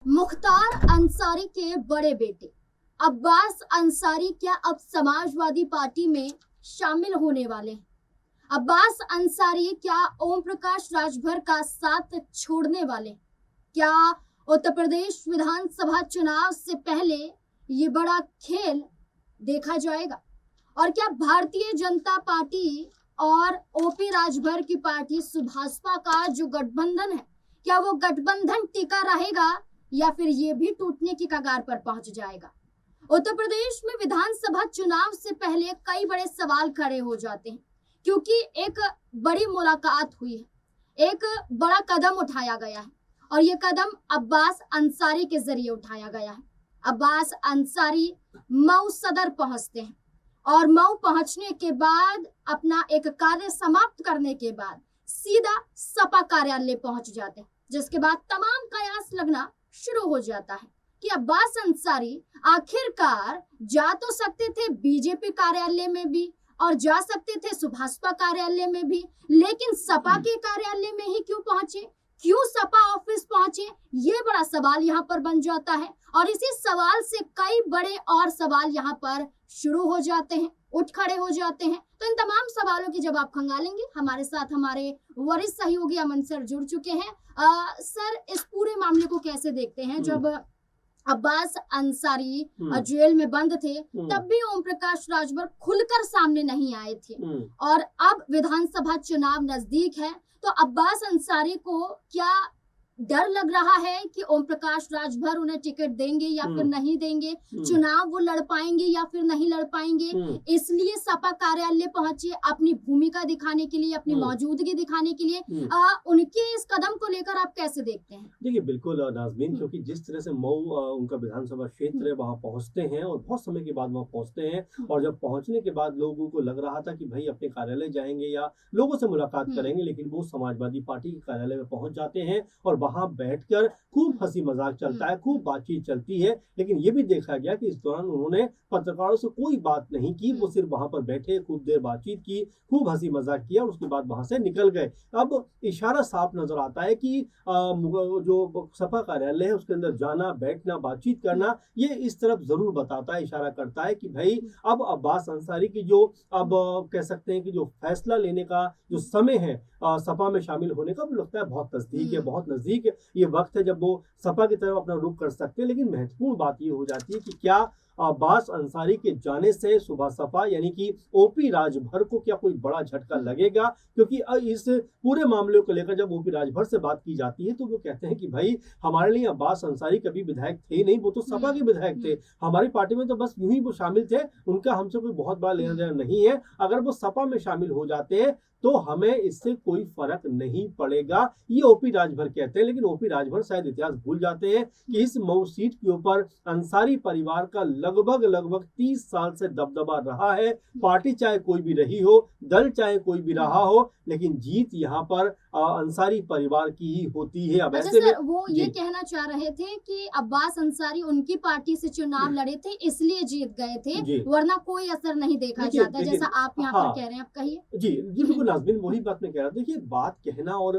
मुख्तार अंसारी के बड़े बेटे अब्बास अंसारी क्या अब समाजवादी पार्टी में शामिल होने वाले हैं? अब्बास अंसारी क्या ओम प्रकाश राजभर का साथ छोड़ने वाले हैं? क्या उत्तर प्रदेश विधानसभा चुनाव से पहले ये बड़ा खेल देखा जाएगा? और क्या भारतीय जनता पार्टी और ओपी राजभर की पार्टी सुभाषपा का जो गठबंधन है, क्या वो गठबंधन टिका रहेगा या फिर ये भी टूटने की कगार पर पहुंच जाएगा? उत्तर प्रदेश में विधानसभा चुनाव से पहले कई बड़े सवाल खड़े हो जाते हैं, क्योंकि एक बड़ी मुलाकात हुई है, एक बड़ा कदम उठाया गया है और ये कदम अब्बास अंसारी के जरिए उठाया गया है। अब्बास अंसारी मऊ सदर पहुंचते हैं और मऊ पहुंचने के बाद अपना एक कार्य समाप्त करने के बाद सीधा सपा कार्यालय पहुंच जाते हैं, जिसके बाद तमाम कयास लगना शुरू हो जाता है कि अब्बास अंसारी आखिरकार जा तो सकते थे बीजेपी कार्यालय में भी और जा सकते थे सुभाषपा कार्यालय में भी, लेकिन सपा के कार्यालय में ही क्यों पहुंचे, क्यों सपा ऑफिस पहुंचे, ये बड़ा सवाल यहाँ पर बन जाता है। और इसी सवाल से कई बड़े और सवाल यहाँ पर शुरू हो जाते हैं, उठ खड़े हो जाते हैं। तो इन तमाम सवालों के जवाब खंगालेंगे। हमारे साथ हमारे वरिष्ठ सहयोगी अमन सर जुड़ चुके हैं। सर, इस पूरे मामले को कैसे देखते हैं? जब अब्बास अंसारी जेल में बंद थे तब भी ओम प्रकाश राजभर खुलकर सामने नहीं आए थे, और अब विधानसभा चुनाव नजदीक है तो अब्बास अंसारी को क्या डर लग रहा है कि ओम प्रकाश राजभर उन्हें टिकट देंगे या फिर नहीं देंगे, चुनाव वो लड़ पाएंगे या फिर नहीं लड़ पाएंगे, इसलिए सपा कार्यालय पहुंचे अपनी भूमिका दिखाने के लिए, अपनी मौजूदगी दिखाने के लिए। उनके इस कदम को लेकर आप कैसे देखते हैं? देखिए, बिल्कुल नाज़मीन, क्योंकि जिस तरह से मऊ उनका विधानसभा क्षेत्र है, वहाँ पहुँचते हैं और बहुत समय के बाद वहाँ पहुँचते हैं, और जब पहुँचने के बाद लोगों को लग रहा था कि भाई अपने कार्यालय जाएंगे या लोगों से मुलाकात करेंगे, लेकिन वो समाजवादी पार्टी के कार्यालय में पहुँच जाते हैं और वहाँ बैठकर खूब हंसी मजाक चलता है, खूब बातचीत चलती है। लेकिन ये भी देखा गया कि इस दौरान उन्होंने पत्रकारों से कोई बात नहीं की, वो सिर्फ वहां पर बैठे, खूब देर बातचीत की, खूब हंसी मजाक किया और उसके बाद वहां से निकल गए। अब इशारा साफ नजर आता है कि जो सपा कार्यालय है उसके अंदर जाना, बैठना, बातचीत करना, ये इस तरफ जरूर बताता है, इशारा करता है कि भाई अब अब्बास अंसारी की जो अब कह सकते हैं कि जो फैसला लेने का जो समय है सपा में शामिल होने का, वो लगता है बहुत नजदीक है, बहुत नजदीक ये वक्त है जब वो सपा की तरफ अपना रुख कर सकते हैं। लेकिन महत्वपूर्ण बात ये हो जाती है कि क्या अब्बास अंसारी के जाने से सुबह सपा यानी कि ओपी राजभर को क्या कोई बड़ा झटका लगेगा? क्योंकि इस पूरे मामले को लेकर जब ओपी राजभर से बात की जाती है तो वो कहते हैं कि भाई हमारे लिए अब्बास अंसारी कभी विधायक थे ही नहीं, वो तो सपा के विधायक थे, हमारी पार्टी में तो बस यूं ही वो शामिल थे, उनका हमसे कोई बहुत बड़ा लेना देना नहीं है। अगर वो सपा में शामिल हो जाते हैं तो हमें इससे कोई फर्क नहीं पड़ेगा, ये ओपी राजभर कहते हैं। लेकिन ओपी राजभर शायद इतिहास भूल जाते हैं कि इस मऊ सीट के ऊपर अंसारी परिवार का लगभग 30 साल से दबदबा रहा है। पार्टी चाहे कोई भी रही हो, दल चाहे कोई भी रहा हो, लेकिन जीत यहाँ पर अंसारी परिवार की ही होती है। अब ऐसे में वो ये कहना चाह रहे थे कि अब्बास अंसारी उनकी पार्टी से चुनाव लड़े थे इसलिए जीत गए थे, वरना कोई असर नहीं देखा जाता, जैसा आप यहाँ पर कह रहे हैं। आप कहिए। जी बिल्कुल नाज़मीन, वही बात मैं कह रहा था। देखिए, बात कहना और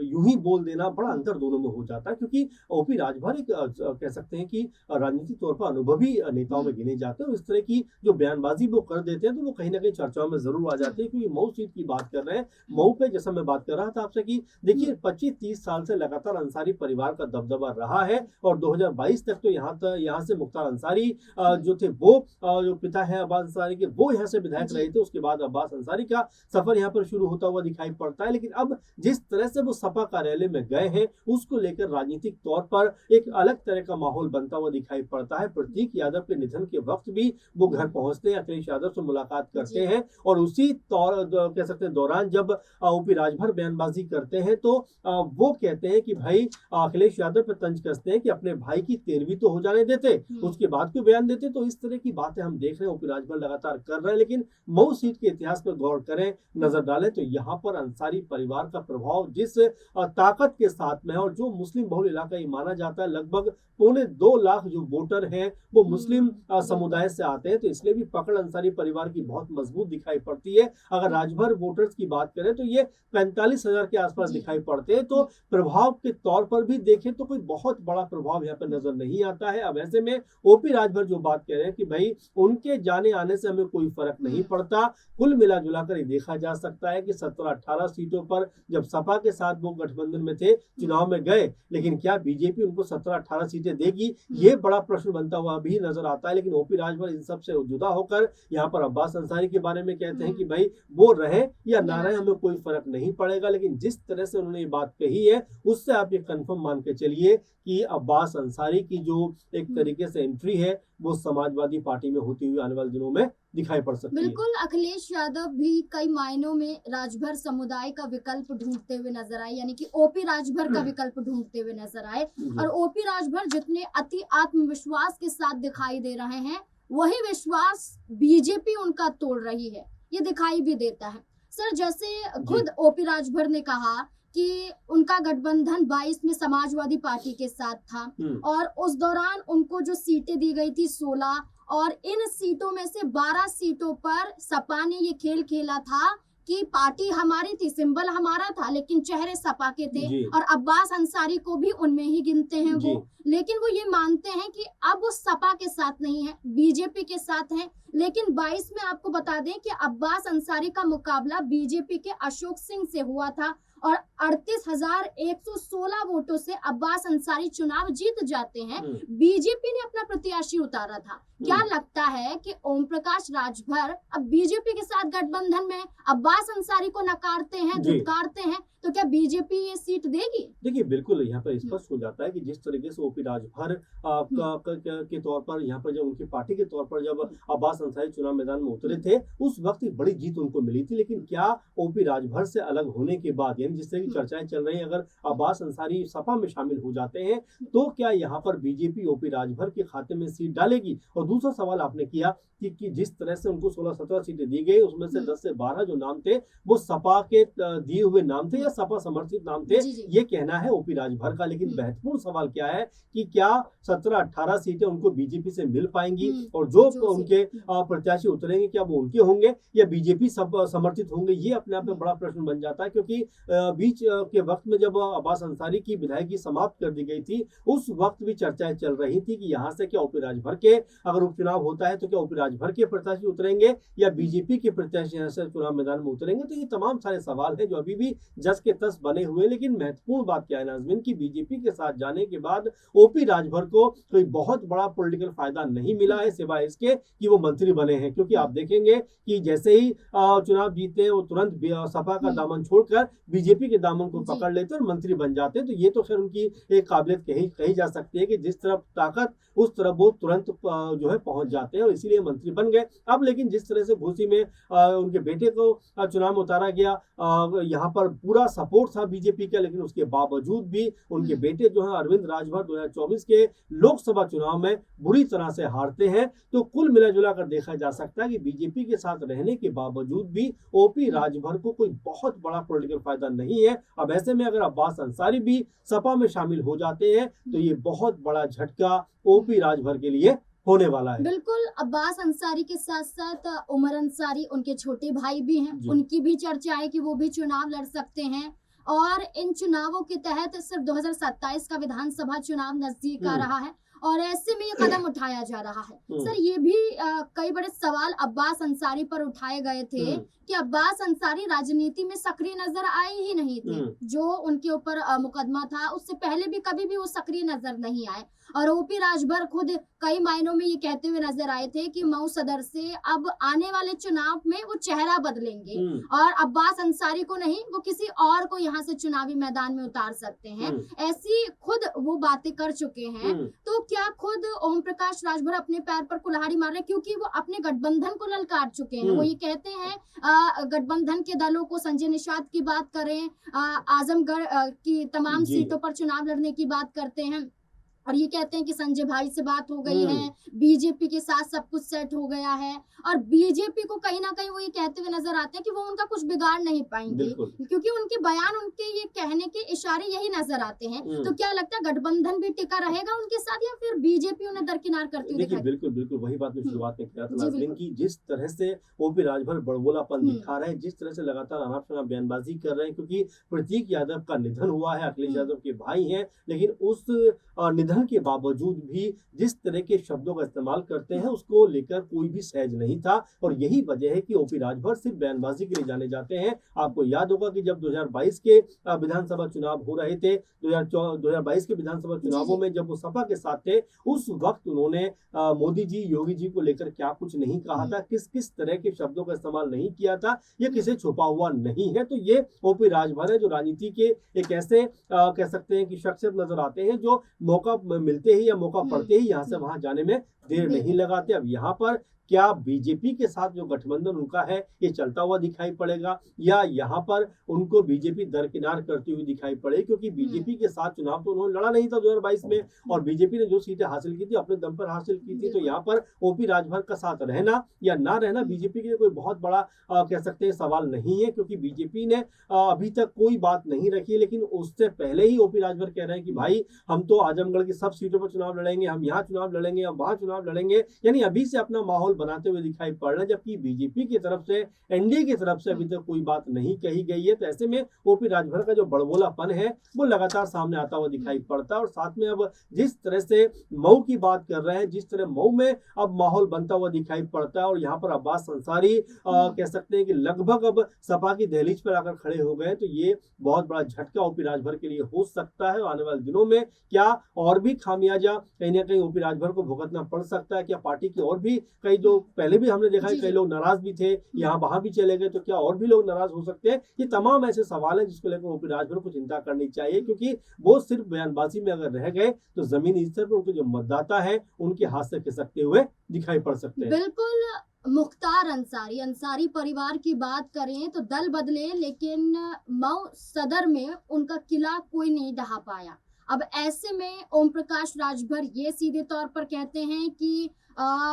यूं ही बोल देना बड़ा अंतर दोनों में हो जाता है, क्योंकि ओपी राजभर एक कह सकते हैं कि राजनीतिक तौर पर अनुभवी नेताओं में गिने जाते हैं। इस तरह की जो बयानबाजी वो कर देते हैं तो वो कहीं ना कहीं चर्चाओं में जरूर आ जाती है। क्योंकि मऊ सीट की बात कर रहे हैं, मऊ पे जैसा मैं बात कर रहा था आपसे कि देखिए 25-30 साल से लगातार अंसारी परिवार का दबदबा रहा है, और 2022 तक तो यहाँ से मुख्तार अंसारी जो थे वो जो पिता है अब्बास अंसारी के, वो यहाँ से विधायक रहे थे। उसके बाद अब्बास अंसारी का सफर यहाँ पर शुरू होता हुआ दिखाई पड़ता है। लेकिन अब जिस तरह से वो सपा कार्यालय में गए हैं उसको लेकर राजनीतिक तौर पर एक अलग तरह का माहौल बनता हुआ दिखाई पड़ता है। प्रतीक यादव के निधन के वक्त भी वो घर पहुंचते हैं, अखिलेश यादव से मुलाकात करते हैं, और उसी कह सकते हैं दौरान जब ओपी राजभर बयानबाजी करते हैं तो वो कहते हैं कि भाई अखिलेश यादव पर तंज कसते हैं कि अपने भाई की 13वीं तो हो जाने देते, उसके बाद क्यों बयान देते। तो इस तरह की बातें हम देख रहे हैं ओपी राजभर लगातार कर रहे हैं। लेकिन मऊ सीट के इतिहास पर गौर करें, नजर डालें तो यहाँ पर अंसारी परिवार का प्रभाव जिस ताकत के साथ में है और जो मुस्लिम बहुल इलाका ये माना जाता है, लगभग 2.25 लाख जो वोटर हैं वो मुस्लिम समुदाय से आते हैं, तो इसलिए भी पकड़ अंसारी परिवार की बहुत मजबूत दिखाई पड़ती है। अगर राजभर वोटर्स की बात करें तो ये 45,000 के आसपास दिखाई पड़ते हैं, तो प्रभाव के तौर पर भी देखें तो कोई बहुत बड़ा प्रभाव यहाँ पर नजर नहीं आता है। अब ऐसे में ओपी राजभर जो बात कह रहे हैं कि भाई उनके जाने आने से हमें कोई फर्क नहीं पड़ता, कुल मिला जुला कर ये देखा जा सकता है कि 17-18 सीटों पर जब सपा के साथ वो गठबंधन में थे, चुनाव में गए, लेकिन क्या बीजेपी उनको 17-18 सीटें देगी, ये बड़ा प्रश्न बनता हुआ भी नजर आता है। लेकिन ओपी राजभर इन सब से जुदा होकर यहाँ पर अब्बास अंसारी के बारे में कहते हैं कि भाई वो रहे या ना रहे हमें कोई फर्क नहीं पड़ेगा, लेकिन जिस तरह से उन्होंने ये बात कही है उससे आप ये कंफर्म मान के चलिए कि अब्बास अंसारी की जो एक तरीके से एंट्री है वो समाजवादी पार्टी में होती हुई आने वाले दिनों में दिखाई पड़ सकती है। बिल्कुल, अखिलेश यादव भी कई मायनों में राजभर समुदाय का विकल्प ढूंढते हुए नजर आए, यानी कि ओपी राजभर का विकल्प ढूंढते हुए नजर आए। और ओपी राजभर जितने अति आत्मविश्वास के साथ दिखाई दे रहे हैं, वही विश्वास बीजेपी उनका तोड़ रही है, ये दिखाई भी देता है। सर, जैसे खुद ओपी राजभर ने कहा कि उनका गठबंधन 22 में समाजवादी पार्टी के साथ था और उस दौरान उनको जो सीटें दी गई थी 16, और इन सीटों में से 12 सीटों पर सपा ने ये खेल खेला था कि पार्टी हमारी थी, सिंबल हमारा था, लेकिन चेहरे सपा के थे और अब्बास अंसारी को भी उनमें ही गिनते हैं वो। लेकिन वो ये मानते हैं कि अब वो सपा के साथ नहीं है, बीजेपी के साथ हैं। लेकिन 22 में आपको बता दें कि अब्बास अंसारी का मुकाबला बीजेपी के अशोक सिंह से हुआ था और 38,116 वोटों से अब्बास अंसारी चुनाव जीत जाते हैं। बीजेपी ने अपना प्रत्याशी उतारा था। क्या लगता है कि ओम प्रकाश राजभर अब बीजेपी के साथ गठबंधन में अब्बास अंसारी को नकारते हैं, धुतकारते हैं, तो क्या बीजेपी ये सीट देगी? देखिए, बिल्कुल यहाँ पर स्पष्ट हो जाता है कि जिस तरीके से ओपी राजभर के तौर पर यहाँ पर जब उनकी पार्टी के तौर पर जब अब्बास अंसारी चुनाव मैदान में उतरे थे, उस वक्त एक बड़ी जीत उनको मिली थी। लेकिन क्या ओपी राजभर से अलग होने के बाद, यानी जिस तरह की चर्चाएं चल रही हैं, अगर अब्बास अंसारी सपा में शामिल हो जाते हैं तो क्या यहाँ पर बीजेपी ओपी राजभर के खाते में सीट डालेगी? और दूसरा सवाल आपने किया कि जिस तरह से उनको 16-17 सीटें दी गई, उसमें से 10 से 12 जो नाम थे वो सपा के दिए हुए नाम थे या सपा समर्थित नाम थे, ये कहना है ओपी राजभर का। लेकिन महत्वपूर्ण सवाल क्या है कि क्या 17-18 सीटें उनको बीजेपी से मिल पाएंगी और जो उनके प्रत्याशी उतरेंगे क्या वो उनके होंगे या बीजेपी सब समर्थित होंगे? ये अपने आप में बड़ा प्रश्न बन जाता है, क्योंकि बीच के वक्त में जब अब्बास अंसारी की विधायकी समाप्त कर दी गई थी, उस वक्त भी चर्चाएं चल रही थी कि यहाँ से क्या ओपी राजभर के अगर उपचुनाव होता है तो क्या ओपी राजभर के प्रत्याशी उतरेंगे या बीजेपी के प्रत्याशी यहाँ से चुनाव मैदान में उतरेंगे? तो ये तमाम सारे सवाल हैं जो अभी भी जस के तस बने हुए। लेकिन महत्वपूर्ण बात क्या है नाज़मीन, की बीजेपी के साथ जाने के बाद ओपी राजभर को कोई बहुत बड़ा पॉलिटिकल फायदा नहीं मिला है, सिवाय इसके कि वो मंत्री बने हैं। क्योंकि आप देखेंगे कि जैसे ही चुनाव जीते हैं वो तुरंत सपा का दामन छोड़कर बीजेपी के दामन को पकड़ लेते और मंत्री बन जाते हैं। तो ये तो खैर उनकी एक काबिलियत कही जा सकती है कि जिस तरफ ताकत उस तरफ वो तुरंत जो है पहुंच जाते हैं और इसीलिए मंत्री बन गए। अब लेकिन जिस तरह से घोसी में उनके बेटे को चुनाव में उतारा गया, यहाँ पर पूरा सपोर्ट था बीजेपी का, लेकिन उसके बावजूद भी उनके बेटे जो है अरविंद राजभर 2024 के लोकसभा चुनाव में बुरी तरह से हारते हैं। तो कुल मिला जुला कर देखा जा सकता है कि बीजेपी के साथ रहने के बावजूद भी ओपी राजभर को कोई बहुत बड़ा पॉलिटिकल फायदा नहीं है। अब ऐसे में अगर अब्बास अंसारी भी सपा में शामिल हो जाते हैं तो ये बहुत बड़ा झटका ओपी राजभर के लिए होने वाला है। बिल्कुल, अब्बास अंसारी के साथ साथ उमर अंसारी उनके छोटे भाई भी हैं, उनकी भी चर्चा है कि वो भी चुनाव लड़ सकते हैं और इन चुनावों के तहत सिर्फ 2027 का विधानसभा चुनाव नजदीक आ रहा है और ऐसे में ये कदम उठाया जा रहा है। सर, ये भी कई बड़े सवाल अब्बास अंसारी पर उठाए गए थे कि अब्बास अंसारी राजनीति में सक्रिय नजर आए ही नहीं थे। जो उनके ऊपर मुकदमा था उससे पहले भी कभी भी वो सक्रिय नजर नहीं आए और ओपी राजभर खुद कई मायनों में ये कहते हुए नजर आए थे कि मऊ सदर से अब आने वाले चुनाव में वो चेहरा बदलेंगे और अब्बास अंसारी को नहीं, वो किसी और को यहाँ से चुनावी मैदान में उतार सकते हैं। ऐसी खुद वो बातें कर चुके हैं। तो क्या खुद ओम प्रकाश राजभर अपने पैर पर कुल्हाड़ी मार रहे हैं, क्योंकि वो अपने गठबंधन को ललकार चुके हैं। वो ये कहते हैं गठबंधन के दलों को, संजय निषाद की बात करें, आजमगढ़ की तमाम सीटों पर चुनाव लड़ने की बात करते हैं और ये कहते हैं कि संजय भाई से बात हो गई है, हम्म। बीजेपी के साथ सब कुछ सेट हो गया है, और बीजेपी को कहीं ना कहीं वो ये कहते हुए नजर आते हैं कि वो उनका कुछ बिगाड़ नहीं पाएंगे, बिल्कुल। क्योंकि उनके बयान, उनके ये कहने के इशारे यही नजर आते हैं। तो क्या लगता है गठबंधन भी टिका रहेगा उनके साथ, या फिर बीजेपी उन्हें दरकिनार करती हुई देखिए, दिखाई? बिल्कुल, बिल्कुल वही बात मैं शुरुआत में कह रहा था जी नाज़रीन बिल्कुल। की जिस तरह से ओपी राजभर बड़बोलापन हम्म। दिखा रहे हैं, जिस तरह से लगातार अनाप-शनाप बयानबाज़ी कर रहे हैं क्योंकि प्रतीक यादव का निधन हुआ है, अखिलेश यादव के भाई हैं, लेकिन उस निधन के बावजूद भी जिस तरह के शब्दों का इस्तेमाल करते हैं, उसको लेकर कोई भी सहज नहीं था और यही वजह है कि ओपी राजभर सिर्फ बयानबाज़ी के लिए जाने जाते हैं। आपको याद होगा कि जब 2022 के विधानसभा चुनाव हो रहे थे, 2022 के विधानसभा जी चुनावों जी। में जब वो सपा के साथ थे, उस वक़्त उन्होंने मोदी जी, योगी जी को लेकर क्या कुछ नहीं कहा था, किस-किस तरह के शब्दों का इस्तेमाल नहीं किया था, ये किसे छुपा हुआ नहीं है। तो ये ओपी राजभर है जो राजनीति के एक ऐसे कह सकते हैं कि शख्सियत नज़र आते हैं जो मौका मिलते ही या मौका पड़ते ही यहाँ से वहाँ जाने में देर नहीं लगाते। अब यहाँ पर क्या बीजेपी के साथ जो गठबंधन उनका है, ये चलता हुआ दिखाई पड़ेगा या यहाँ पर उनको बीजेपी दरकिनार करती हुई दिखाई पड़ेगी? क्योंकि बीजेपी के साथ चुनाव तो उन्होंने लड़ा नहीं था 2022 में और बीजेपी ने जो सीटें हासिल की थी, अपने दम पर हासिल की थी। तो यहाँ पर ओपी राजभर का साथ रहना या ना रहना बीजेपी के लिए कोई बहुत बड़ा कह सकते हैं सवाल नहीं है, क्योंकि बीजेपी ने अभी तक कोई बात नहीं रखी है। लेकिन उससे पहले ही ओपी राजभर कह रहे हैं कि भाई हम तो आजमगढ़ की सब सीटों पर चुनाव लड़ेंगे, हम यहाँ चुनाव लड़ेंगे, हम वहाँ चुनाव लड़ेंगे, यानी अभी से अपना माहौल बनाते हुए दिखाई पड़ रहे हैं। जबकि बीजेपी की तरफ से, एनडीए की तरफ से अभी तक कोई बात नहीं कही गई है। तो ऐसे में ओपी राजभर का जो बड़बोलापन है वो लगातार सामने आता हुआ दिखाई पड़ता है। और साथ में अब जिस तरह से मऊ की बात कर रहे हैं, जिस तरह मऊ में अब माहौल बनता हुआ दिखाई पड़ता है और यहाँ पर अब्बास अंसारी कह सकते हैं कि लगभग अब सपा की दहलीज पर आकर खड़े हो गए। तो ये बहुत बड़ा झटका ओपी राजभर के लिए हो सकता है। आने वाले दिनों में क्या और भी खामियाजा कहीं ना कहीं ओपी राजभर को भुगतना पड़ सकता है? क्या पार्टी की और भी कई, जो पहले भी हमने देखा है कई लोग नाराज भी थे, यहाँ वहां भी चले गए, तो क्या और भी लोग नाराज हो सकते हैं? ये तमाम ऐसे सवाल हैं जिसको लेकर ओपी राजभर को चिंता करनी चाहिए, क्योंकि वो सिर्फ बयानबाजी में अगर रह गए तो जमीनी स्तर पर उनके जो मतदाता है उनके हाथ से खिसकते हुए दिखाई पड़ सकते हैं। बिल्कुल। मुख्तार अंसारी, अंसारी परिवार की बात करें तो दल बदले, लेकिन मऊ सदर में उनका किला कोई नहीं ढहा पाया। अब ऐसे में ओम प्रकाश राजभर ये सीधे तौर पर कहते हैं कि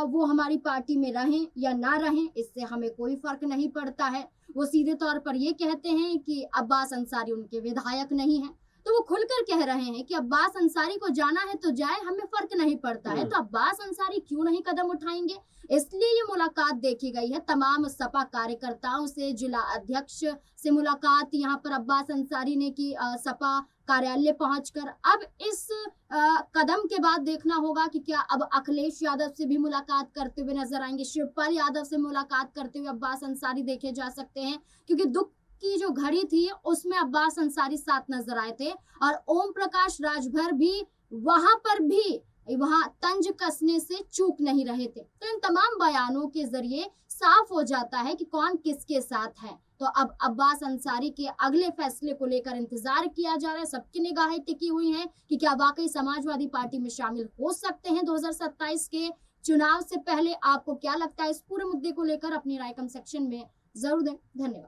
वो हमारी पार्टी में रहें या ना रहें, इससे हमें कोई फर्क नहीं पड़ता है। वो सीधे तौर पर ये कहते हैं कि अब्बास अंसारी उनके विधायक नहीं है। तो वो खुलकर कह रहे हैं कि अब्बास अंसारी को जाना है तो जाए, हमें फर्क नहीं पड़ता है। तो अब्बास अंसारी क्यों नहीं कदम उठाएंगे? इसलिए ये मुलाकात देखी गई है। तमाम सपा कार्यकर्ताओं से, जिला अध्यक्ष से मुलाकात यहाँ पर अब्बास अंसारी ने की सपा कार्यालय पहुंचकर। अब इस कदम के बाद देखना होगा कि क्या अब अखिलेश यादव से भी मुलाकात करते हुए नजर आएंगे, शिवपाल यादव से मुलाकात करते हुए अब्बास अंसारी देखे जा सकते हैं, क्योंकि दुख की जो घड़ी थी उसमें अब्बास अंसारी साथ नजर आए थे और ओम प्रकाश राजभर भी वहां तंज कसने से चूक नहीं रहे थे। तो इन तमाम बयानों के जरिए साफ हो जाता है कि कौन किसके साथ है। तो अब अब्बास अंसारी के अगले फैसले को लेकर इंतजार किया जा रहा है। सबकी निगाहें टिकी हुई हैं कि क्या वाकई समाजवादी पार्टी में शामिल हो सकते हैं 2027 के चुनाव से पहले। आपको क्या लगता है इस पूरे मुद्दे को लेकर? अपनी राय कमेंट सेक्शन में जरूर दें। धन्यवाद।